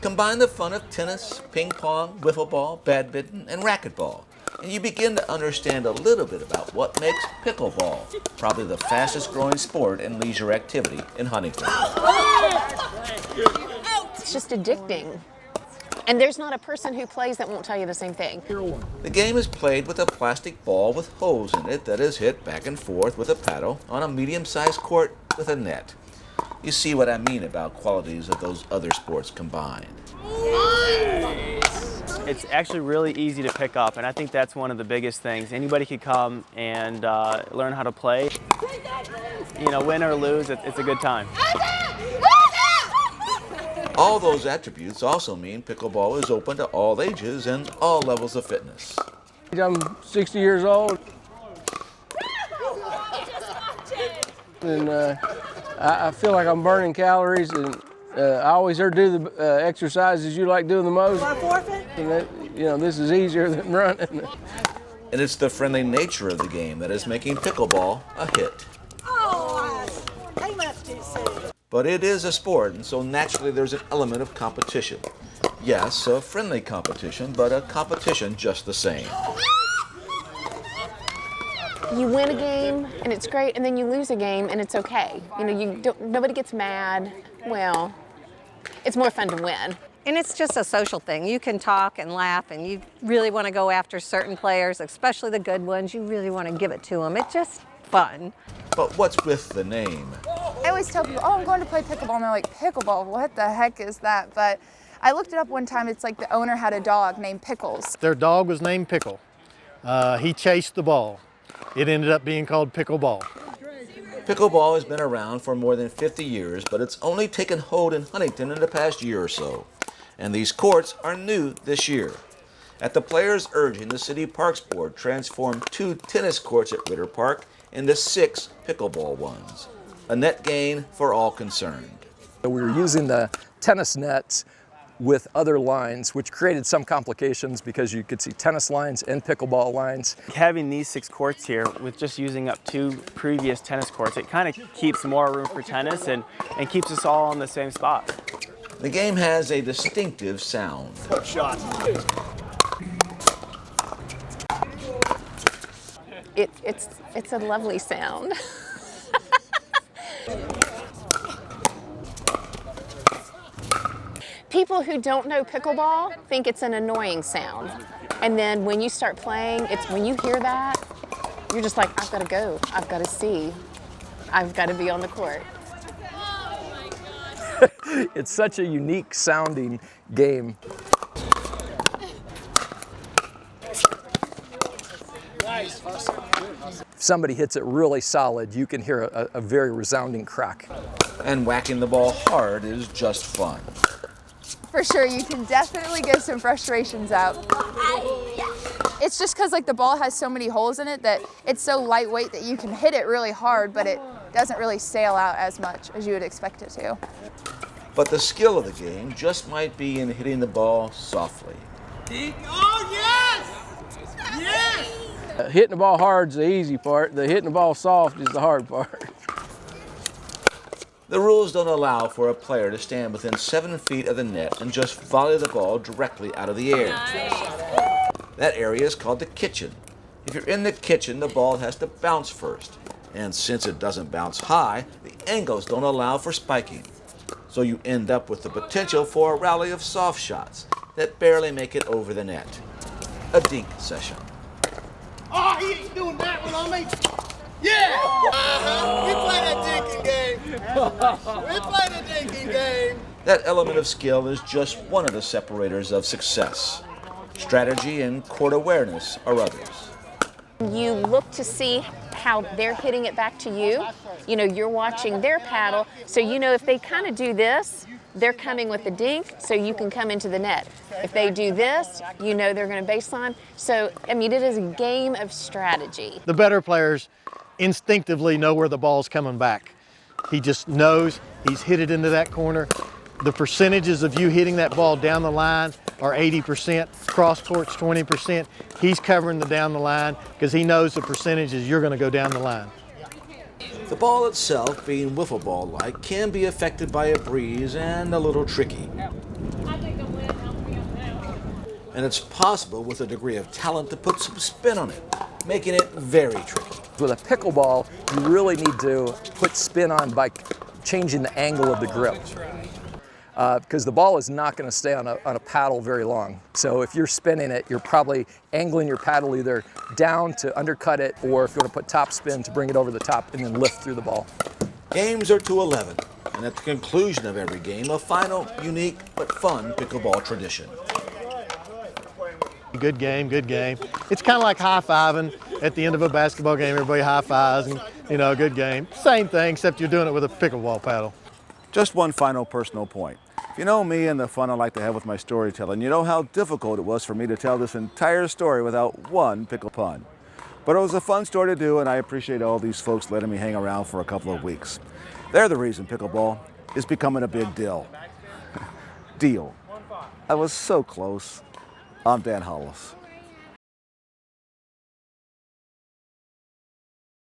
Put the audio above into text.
Combine the fun of tennis, ping pong, wiffle ball, badminton, and racquetball, and you begin to understand a little bit about what makes pickleball probably the fastest growing sport and leisure activity in Huntington. It's just addicting. And there's not a person who plays that won't tell you the same thing. The game is played with a plastic ball with holes in it that is hit back and forth with a paddle on a medium-sized court with a net. You see what I mean about qualities of those other sports combined. It's actually really easy to pick up, and I think that's one of the biggest things. Anybody could come and learn how to play. You know, win or lose, it's a good time. All those attributes also mean pickleball is open to all ages and all levels of fitness. I'm 60 years old, and I feel like I'm burning calories, and I always heard do the exercises you like doing the most. And that, you know, this is easier than running. And it's the friendly nature of the game that is making pickleball a hit. But it is a sport, and so naturally there's an element of competition. Yes, a friendly competition, but a competition just the same. You win a game and it's great, and then you lose a game and it's okay. You know, nobody gets mad. Well, it's more fun to win. And it's just a social thing. You can talk and laugh, and you really want to go after certain players, especially the good ones. You really want to give it to them. It's just fun. But what's with the name? I always tell people, oh, I'm going to play pickleball, and they're like, pickleball, what the heck is that? But I looked it up one time. It's like the owner had a dog named Pickles. Their dog was named Pickle. He chased the ball. It ended up being called pickleball. Pickleball has been around for more than 50 years, but it's only taken hold in Huntington in the past year or so. And these courts are new this year. At the players' urging, the City Parks Board transformed 2 tennis courts at Ritter Park into 6 pickleball ones. A net gain for all concerned. We were using the tennis nets with other lines, which created some complications because you could see tennis lines and pickleball lines. Having these 6 courts here with just using up 2 previous tennis courts, it kind of keeps more room for tennis and keeps us all on the same spot. The game has a distinctive sound. Shot. It's a lovely sound. People who don't know pickleball think it's an annoying sound. And then when you start playing, when you hear that, you're just like, I've got to go, I've got to see, I've got to be on the court. It's such a unique sounding game. If somebody hits it really solid, you can hear a very resounding crack. And whacking the ball hard is just fun. For sure, you can definitely get some frustrations out. It's just because like the ball has so many holes in it that it's so lightweight that you can hit it really hard, but it doesn't really sail out as much as you would expect it to. But the skill of the game just might be in hitting the ball softly. Oh, yes! Yes! Hitting the ball hard is the easy part. The hitting the ball soft is the hard part. The rules don't allow for a player to stand within 7 feet of the net and just volley the ball directly out of the air. That area is called the kitchen. If you're in the kitchen, the ball has to bounce first. And since it doesn't bounce high, the angles don't allow for spiking. So you end up with the potential for a rally of soft shots that barely make it over the net. A dink session. Oh, he ain't doing that one on me. Yeah! We played a dinking game. We played a dinking game. That element of skill is just one of the separators of success. Strategy and court awareness are others. You look to see how they're hitting it back to you. You know, you're watching their paddle, so you know if they kind of do this, they're coming with the dink, so you can come into the net. If they do this, you know they're going to baseline. So, I mean, it is a game of strategy. The better players instinctively know where the ball's coming back. He just knows he's hit it into that corner. The percentages of you hitting that ball down the line are 80%, cross court's 20%. He's covering the down the line because he knows the percentages you're going to go down the line. The ball itself, being wiffle ball-like, can be affected by a breeze and a little tricky. And it's possible with a degree of talent to put some spin on it, making it very tricky. With a pickleball, you really need to put spin on by changing the angle of the grip. Because the ball is not going to stay on a paddle very long. So if you're spinning it, you're probably angling your paddle either down to undercut it, or if you want to put top spin to bring it over the top and then lift through the ball. Games are to 11, and at the conclusion of every game, a final, unique, but fun pickleball tradition. Good game, good game. It's kind of like high-fiving at the end of a basketball game. Everybody high-fives and, you know, good game. Same thing, except you're doing it with a pickleball paddle. Just one final personal point. If you know me and the fun I like to have with my storytelling, you know how difficult it was for me to tell this entire story without one pickle pun. But it was a fun story to do, and I appreciate all these folks letting me hang around for a couple of weeks. They're the reason pickleball is becoming a big deal. Deal. I was so close. I'm Dan Hollis.